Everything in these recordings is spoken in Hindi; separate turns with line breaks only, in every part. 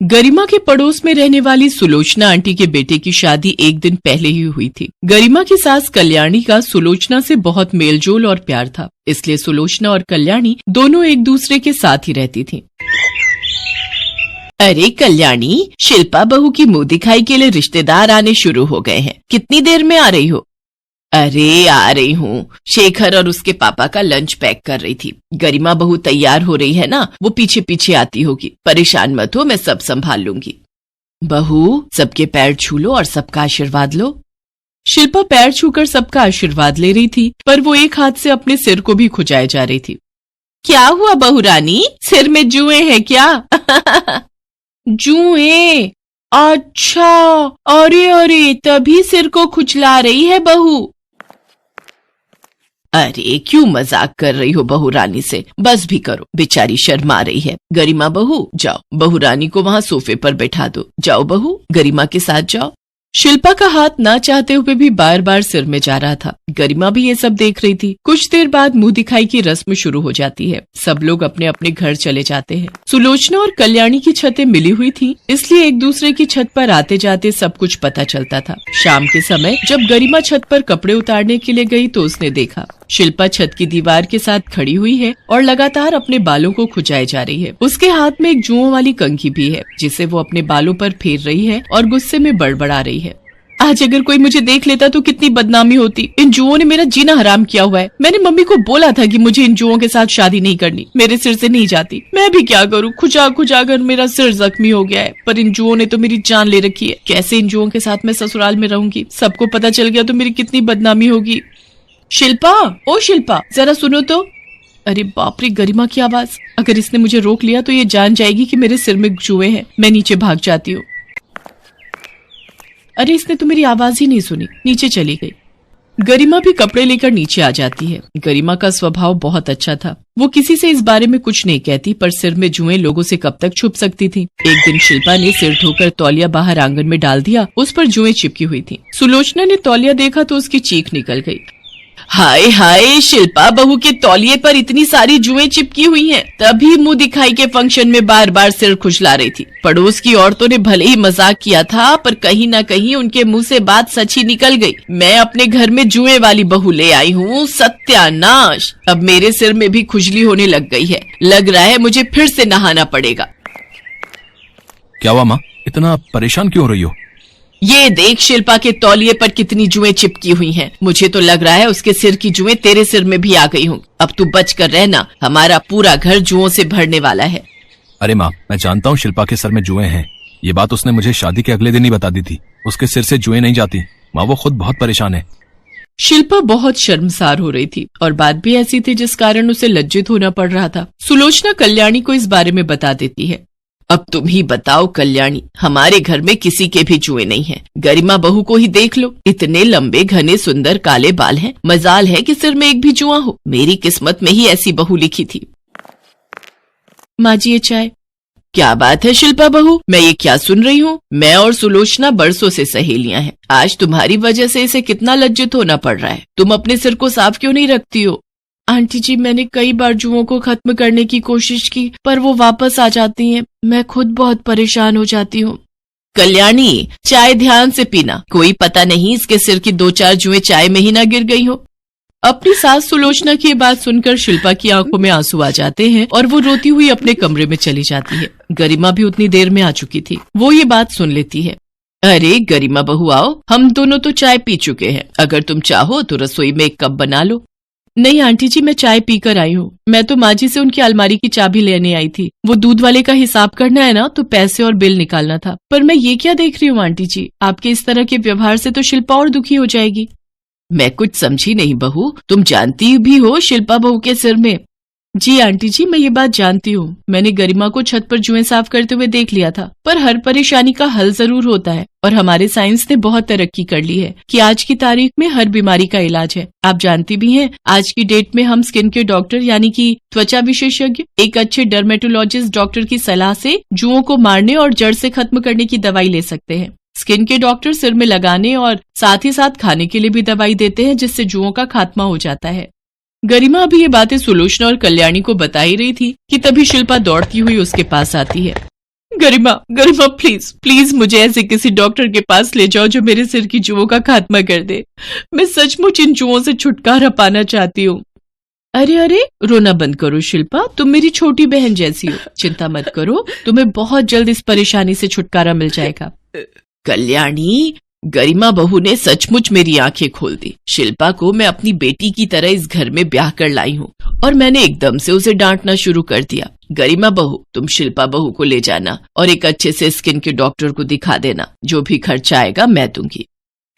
गरिमा के पड़ोस में रहने वाली सुलोचना आंटी के बेटे की शादी एक दिन पहले ही हुई थी। गरिमा की सास कल्याणी का सुलोचना से बहुत मेलजोल और प्यार था, इसलिए सुलोचना और कल्याणी दोनों एक दूसरे के साथ ही रहती थीं। अरे कल्याणी, शिल्पा बहू की मुंह दिखाई के लिए रिश्तेदार आने शुरू हो गए हैं। कितनी देर में आ रही हो? अरे आ रही हूँ, शेखर और उसके पापा का लंच पैक कर रही थी। गरिमा बहू तैयार हो रही है ना, वो पीछे पीछे आती होगी। परेशान मत हो, मैं सब संभाल लूंगी। बहू, सबके पैर छू लो और सबका आशीर्वाद लो। शिल्पा पैर छूकर सबका आशीर्वाद ले रही थी, पर वो एक हाथ से अपने सिर को भी खुजाए जा रही थी। क्या हुआ बहू रानी, सिर में जुए हैं क्या? जुए? अच्छा, अरे अरे, तभी सिर को खुजला रही है बहू। अरे क्यों मजाक कर रही हो बहू रानी से? बस भी करो, बेचारी शर्मा रही है। गरिमा बहू, जाओ बहू रानी को वहाँ सोफे पर बैठा दो। जाओ बहू, गरिमा के साथ जाओ। शिल्पा का हाथ ना चाहते हुए भी बार बार सिर में जा रहा था। गरिमा भी ये सब देख रही थी। कुछ देर बाद मुंह दिखाई की रस्म शुरू हो जाती है। सब लोग अपने अपने घर चले जाते हैं। सुलोचना और कल्याणी की छतें मिली हुई थी, इसलिए एक दूसरे की छत पर आते जाते सब कुछ पता चलता था। शाम के समय जब गरिमा छत पर कपड़े उतारने के लिए गई तो उसने देखा शिल्पा छत की दीवार के साथ खड़ी हुई है और लगातार अपने बालों को खुजाए जा रही है। उसके हाथ में एक जुओं वाली कंघी भी है, जिसे वो अपने बालों पर फेर रही है और गुस्से में बड़बड़ा रही है। आज अगर कोई मुझे देख लेता तो कितनी बदनामी होती। इन जुओं ने मेरा जीना हराम किया हुआ है। मैंने मम्मी को बोला था कि मुझे इन जुओं के साथ शादी नहीं करनी, मेरे सिर से नहीं जाती। मैं भी क्या करूँ, खुजा खुजा कर मेरा सिर जख्मी हो गया है। पर इन जुओं ने तो मेरी जान ले रखी है। कैसे इन जुओं के साथ मैं ससुराल में रहूंगी? सबको पता चल गया तो मेरी कितनी बदनामी होगी। शिल्पा, ओ शिल्पा, जरा सुनो तो। अरे बाप रे, गरिमा की आवाज। अगर इसने मुझे रोक लिया तो ये जान जाएगी कि मेरे सिर में जुए हैं। मैं नीचे भाग जाती हूँ। अरे इसने तो मेरी आवाज ही नहीं सुनी, नीचे चली गई। गरिमा भी कपड़े लेकर नीचे आ जाती है। गरिमा का स्वभाव बहुत अच्छा था। वो किसी से इस बारे में कुछ नहीं कहती, पर सिर में जुएं लोगों से कब तक छुप सकती थी। एक दिन शिल्पा ने सिर धोकर तौलिया बाहर आंगन में डाल दिया। उस पर जुएं चिपकी हुई थी। सुलोचना ने तौलिया देखा तो उसकी चीख निकल गई। हाय हाय, शिल्पा बहू के तौलिए पर इतनी सारी जुएं चिपकी हुई हैं। तभी मुंह दिखाई के फंक्शन में बार बार सिर खुजला रही थी। पड़ोस की औरतों ने भले ही मजाक किया था, पर कहीं न कहीं उनके मुंह से बात सच ही निकल गई। मैं अपने घर में जुए वाली बहू ले आई हूँ। सत्यानाश, अब मेरे सिर में भी खुजली होने लग गई है। लग रहा है मुझे फिर से नहाना पड़ेगा।
क्या हुआ माँ, इतना परेशान क्यों हो रही हो?
ये देख शिल्पा के तौलिए पर कितनी जुएं चिपकी हुई हैं। मुझे तो लग रहा है उसके सिर की जुएं तेरे सिर में भी आ गई हूँ। अब तू बच कर रहना, हमारा पूरा घर जुओं से भरने वाला है।
अरे माँ, मैं जानता हूँ शिल्पा के सर में जुएं हैं। ये बात उसने मुझे शादी के अगले दिन ही बता दी थी। उसके सिर से जुएं नहीं जाती माँ, वो खुद बहुत परेशान है।
शिल्पा बहुत शर्मसार हो रही थी और बात भी ऐसी थी जिस कारण उसे लज्जित होना पड़ रहा था। सुलोचना कल्याणी को इस बारे में बता देती है। अब तुम ही बताओ कल्याणी, हमारे घर में किसी के भी जुए नहीं हैं। गरिमा बहू को ही देख लो, इतने लंबे घने सुंदर काले बाल हैं। मजाल है कि सिर में एक भी जुआ हो। मेरी किस्मत में ही ऐसी बहू लिखी थी। माँ जी, ये चाय। क्या बात है शिल्पा बहू, मैं ये क्या सुन रही हूँ? मैं और सुलोचना बरसों से सहेलियां हैं। आज तुम्हारी वजह से इसे कितना लज्जित होना पड़ रहा है। तुम अपने सिर को साफ क्यों नहीं रखती हो? आंटी जी, मैंने कई बार जुओं को खत्म करने की कोशिश की, पर वो वापस आ जाती हैं। मैं खुद बहुत परेशान हो जाती हूँ। कल्याणी, चाय ध्यान से पीना। कोई पता नहीं इसके सिर की 2-4 जुएं चाय में ही ना गिर गई हो। अपनी सास सुलोचना की बात सुनकर शिल्पा की आंखों में आंसू आ जाते हैं और वो रोती हुई अपने कमरे में चली जाती है। गरिमा भी उतनी देर में आ चुकी थी। वो ये बात सुन लेती है। अरे गरिमा बहू आओ, हम दोनों तो चाय पी चुके हैं। अगर तुम चाहो तो रसोई में एक कप बना लो। नहीं आंटी जी, मैं चाय पीकर आई हूँ। मैं तो माँ जी से उनकी अलमारी की चाबी लेने आई थी। वो दूध वाले का हिसाब करना है ना, तो पैसे और बिल निकालना था। पर मैं ये क्या देख रही हूँ आंटी जी, आपके इस तरह के व्यवहार से तो शिल्पा और दुखी हो जाएगी। मैं कुछ समझी नहीं बहू, तुम जानती भी हो शिल्पा बहू के सिर में। जी आंटी जी, मैं ये बात जानती हूँ। मैंने गरिमा को छत पर जुएं साफ करते हुए देख लिया था। पर हर परेशानी का हल जरूर होता है और हमारे साइंस ने बहुत तरक्की कर ली है कि आज की तारीख में हर बीमारी का इलाज है। आप जानती भी हैं, आज की डेट में हम स्किन के डॉक्टर यानी कि त्वचा विशेषज्ञ एक अच्छे डर्मेटोलॉजिस्ट डॉक्टर की सलाह से जुओं को मारने और जड़ से खत्म करने की दवाई ले सकते हैं। स्किन के डॉक्टर सिर में लगाने और साथ ही साथ खाने के लिए भी दवाई देते हैं, जिससे जुओं का खात्मा हो जाता है। गरिमा अभी ये बातें सुलोचना और कल्याणी को बता ही रही थी कि तभी शिल्पा दौड़ती हुई उसके पास आती है। गरिमा, गरिमा प्लीज प्लीज मुझे ऐसे किसी डॉक्टर के पास ले जाओ जो मेरे सिर की जुओं का खात्मा कर दे। मैं सचमुच इन जुओं से छुटकारा पाना चाहती हूँ। अरे अरे, रोना बंद करो शिल्पा, तुम मेरी छोटी बहन जैसी हो, चिंता मत करो, तुम्हें बहुत जल्द इस परेशानी से छुटकारा मिल जाएगा। कल्याणी, गरिमा बहू ने सचमुच मेरी आंखें खोल दी। शिल्पा को मैं अपनी बेटी की तरह इस घर में ब्याह कर लाई हूँ और मैंने एकदम से उसे डांटना शुरू कर दिया। गरिमा बहू, तुम शिल्पा बहू को ले जाना और एक अच्छे से स्किन के डॉक्टर को दिखा देना, जो भी खर्चा आएगा मैं दूंगी।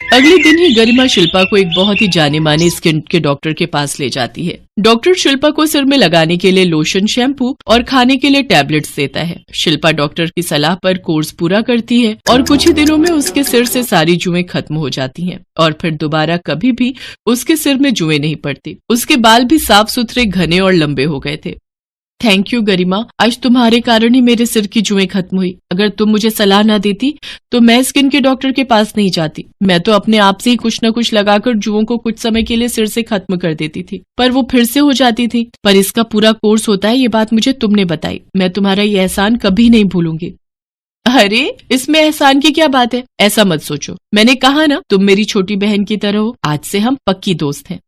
अगले दिन ही गरिमा शिल्पा को एक बहुत ही जाने माने स्किन के डॉक्टर के पास ले जाती है। डॉक्टर शिल्पा को सिर में लगाने के लिए लोशन, शैम्पू और खाने के लिए टैबलेट्स देता है। शिल्पा डॉक्टर की सलाह पर कोर्स पूरा करती है और कुछ ही दिनों में उसके सिर से सारी जुएं खत्म हो जाती हैं और फिर दोबारा कभी भी उसके सिर में जुएं नहीं पड़ती। उसके बाल भी साफ सुथरे, घने और लंबे हो गए थे। थैंक यू गरिमा, आज तुम्हारे कारण ही मेरे सिर की जुएं खत्म हुई। अगर तुम मुझे सलाह ना देती तो मैं स्किन के डॉक्टर के पास नहीं जाती। मैं तो अपने आप से ही कुछ न कुछ लगाकर जुओं को कुछ समय के लिए सिर से खत्म कर देती थी, पर वो फिर से हो जाती थी। पर इसका पूरा कोर्स होता है, ये बात मुझे तुमने बताई। मैं तुम्हारा ये एहसान कभी नहीं भूलूंगी। अरे, इसमें एहसान की क्या बात है? ऐसा मत सोचो, मैंने कहा ना तुम मेरी छोटी बहन की तरह हो। आज से हम पक्की दोस्त हैं।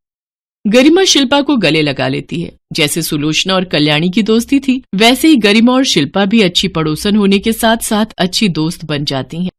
गरिमा शिल्पा को गले लगा लेती है। जैसे सुलोचना और कल्याणी की दोस्ती थी, वैसे ही गरिमा और शिल्पा भी अच्छी पड़ोसन होने के साथ साथ अच्छी दोस्त बन जाती हैं।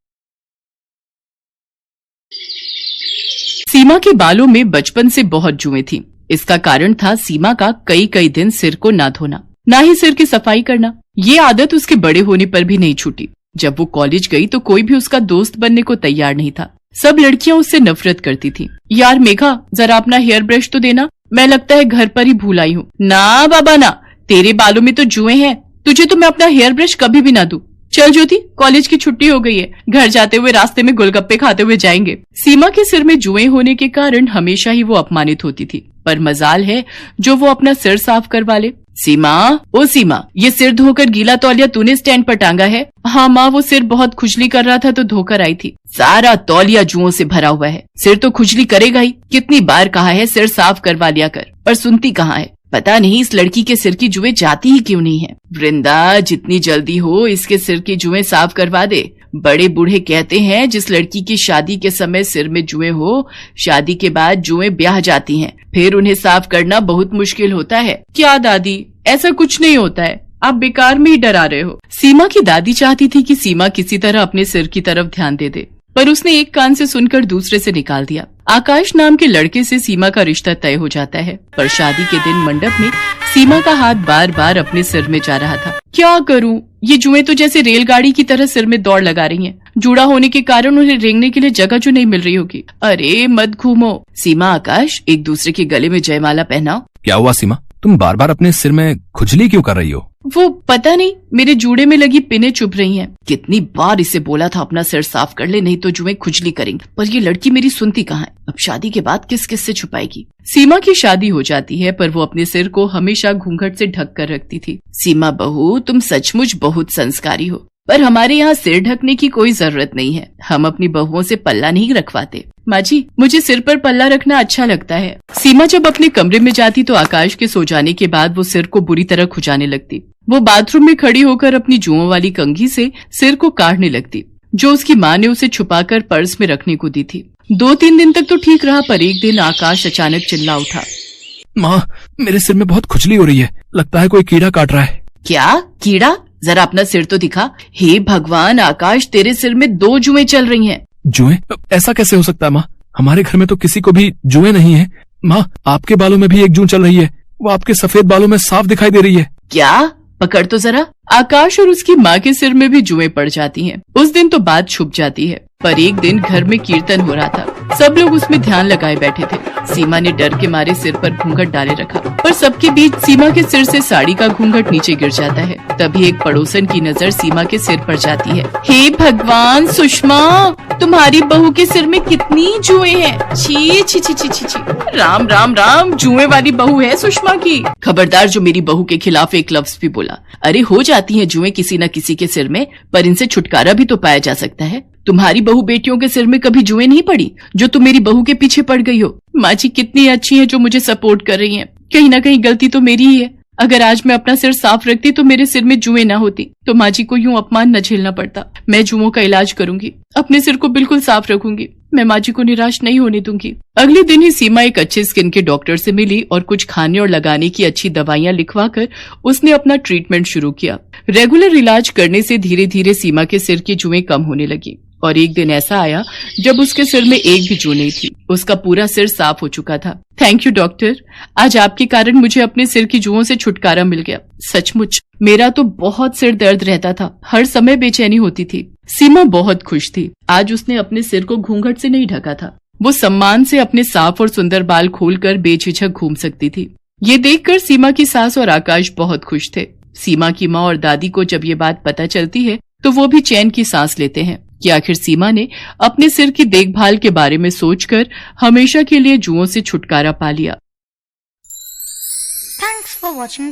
सीमा के बालों में बचपन से बहुत जुएं थी। इसका कारण था सीमा का कई कई दिन सिर को ना धोना, ना ही सिर की सफाई करना। ये आदत उसके बड़े होने पर भी नहीं छूटी। जब वो कॉलेज गई तो कोई भी उसका दोस्त बनने को तैयार नहीं था। सब लड़कियां उससे नफरत करती थी। यार मेघा, जरा अपना हेयर ब्रश तो देना, मैं लगता है घर पर ही भूल आई हूँ। ना बाबा ना, तेरे बालों में तो जुएं हैं, तुझे तो मैं अपना हेयर ब्रश कभी भी ना दूं। चल ज्योति, कॉलेज की छुट्टी हो गई है, घर जाते हुए रास्ते में गोलगप्पे खाते हुए जाएंगे। सीमा के सिर में जुएं होने के कारण हमेशा ही वो अपमानित होती थी, पर मजाल है जो वो अपना सिर साफ करवा ले। सीमा, ओ सीमा, ये सिर धोकर गीला तौलिया तूने स्टैंड पर टांगा है? हाँ माँ, वो सिर बहुत खुजली कर रहा था तो धोकर आई थी। सारा तौलिया जुओं से भरा हुआ है, सिर तो खुजली करेगा ही। कितनी बार कहा है सिर साफ करवा लिया कर, पर सुनती कहाँ है। पता नहीं इस लड़की के सिर की जुएं जाती ही क्यों नहीं है। वृंदा, जितनी जल्दी हो इसके सिर की जुएं साफ करवा दे। बड़े बूढ़े कहते हैं जिस लड़की की शादी के समय सिर में जुएं हो, शादी के बाद जुएं ब्याह जाती हैं, फिर उन्हें साफ करना बहुत मुश्किल होता है। क्या दादी, ऐसा कुछ नहीं होता है, आप बेकार में ही डरा रहे हो। सीमा की दादी चाहती थी कि सीमा किसी तरह अपने सिर की तरफ ध्यान दे दे, पर उसने एक कान से सुनकर दूसरे से निकाल दिया। आकाश नाम के लड़के से सीमा का रिश्ता तय हो जाता है, पर शादी के दिन मंडप में सीमा का हाथ बार बार अपने सिर में जा रहा था। क्या करूं, ये जुएं तो जैसे रेलगाड़ी की तरह सिर में दौड़ लगा रही हैं। जुड़ा होने के कारण उन्हें रेंगने के लिए जगह जो नहीं मिल रही होगी। अरे मत घूमो। सीमा, आकाश, एक दूसरे के गले में जयमाला पहनाओ।
क्या हुआ सीमा, तुम बार बार अपने सिर में खुजली क्यों कर रही हो?
वो पता नहीं, मेरे जूड़े में लगी पिनें चुभ रही हैं। कितनी बार इसे बोला था अपना सिर साफ कर ले, नहीं तो जुएं खुजली करेंगी, पर ये लड़की मेरी सुनती कहाँ है। अब शादी के बाद किस किस से छुपाएगी। सीमा की शादी हो जाती है, पर वो अपने सिर को हमेशा घूंघट से ढक कर रखती थी। सीमा बहू, तुम सचमुच बहुत संस्कारी हो, पर हमारे यहाँ सिर ढकने की कोई जरूरत नहीं है। हम अपनी बहुओं से पल्ला नहीं रखवाते। माँ जी, मुझे सिर पर पल्ला रखना अच्छा लगता है। सीमा जब अपने कमरे में जाती तो आकाश के सो जाने के बाद वो सिर को बुरी तरह खुजाने लगती। वो बाथरूम में खड़ी होकर अपनी जुओं वाली कंघी से सिर को काटने लगती, जो उसकी माँ ने उसे छुपाकर पर्स में रखने को दी थी। 2-3 दिन तक तो ठीक रहा, पर एक दिन आकाश अचानक चिल्ला उठा।
माँ, मेरे सिर में बहुत खुजली हो रही है, लगता है कोई कीड़ा काट रहा है।
क्या कीड़ा? जरा अपना सिर तो दिखा। हे भगवान आकाश, तेरे सिर में 2 जुएं चल रही हैं।
जुएं? ऐसा कैसे हो सकता है माँ? हमारे घर में तो किसी को भी जुएं नहीं है। माँ, आपके बालों में भी एक जूं चल रही है, वो आपके सफेद बालों में साफ दिखाई दे रही है।
क्या? पकड़ तो जरा। आकाश और उसकी माँ के सिर में भी जुएं पड़ जाती हैं। उस दिन तो बात छुप जाती है, पर एक दिन घर में कीर्तन हो रहा था। सब लोग उसमें ध्यान लगाए बैठे थे। सीमा ने डर के मारे सिर पर घूंघट डाले रखा, पर सबके बीच सीमा के सिर से साड़ी का घूंघट नीचे गिर जाता है। तभी एक पड़ोसन की नजर सीमा के सिर पर जाती है। हे भगवान सुषमा, तुम्हारी बहू के सिर में कितनी जुएं हैं। छी छी छी छी छी छी। राम राम राम, जुएं वाली बहू है सुषमा की। खबरदार जो मेरी बहू के खिलाफ एक लफ्ज भी बोला। अरे हो जाती हैं जुएं किसी न किसी के सिर में, पर इनसे छुटकारा भी तो पाया जा सकता है। तुम्हारी बहू बेटियों के सिर में कभी जुएं नहीं पड़ी जो तुम मेरी बहू के पीछे पड़ गई हो। माँ जी कितनी अच्छी है जो मुझे सपोर्ट कर रही हैं। कहीं ना कहीं गलती तो मेरी ही है। अगर आज मैं अपना सिर साफ रखती तो मेरे सिर में जुएं ना होती, तो माँ जी को यूं अपमान न झेलना पड़ता। मैं जुओं का इलाज करूंगी, अपने सिर को बिल्कुल साफ रखूंगी। मैं माँ जी को निराश नहीं होने दूंगी। अगले दिन ही सीमा एक अच्छे स्किन के डॉक्टर से मिली और कुछ खाने और लगाने की अच्छी दवाइयां लिखवाकर उसने अपना ट्रीटमेंट शुरू किया। रेगुलर इलाज करने से धीरे धीरे सीमा के सिर की जुएं कम होने लगी और एक दिन ऐसा आया जब उसके सिर में एक भी जू नहीं थी। उसका पूरा सिर साफ हो चुका था। थैंक यू डॉक्टर, आज आपके कारण मुझे अपने सिर की जुओं से छुटकारा मिल गया। सचमुच मेरा तो बहुत सिर दर्द रहता था, हर समय बेचैनी होती थी। सीमा बहुत खुश थी। आज उसने अपने सिर को घूंघट से नहीं ढका था। वो सम्मान से अपने साफ और सुंदर बाल खोलकर बेझिझक घूम सकती थी। ये देखकर सीमा की सास और आकाश बहुत खुश थे। सीमा की माँ और दादी को जब ये बात पता चलती है तो वो भी चैन की सांस लेते हैं कि आखिर सीमा ने अपने सिर की देखभाल के बारे में सोचकर हमेशा के लिए जुओं से छुटकारा पा लिया।
Thanks for watching.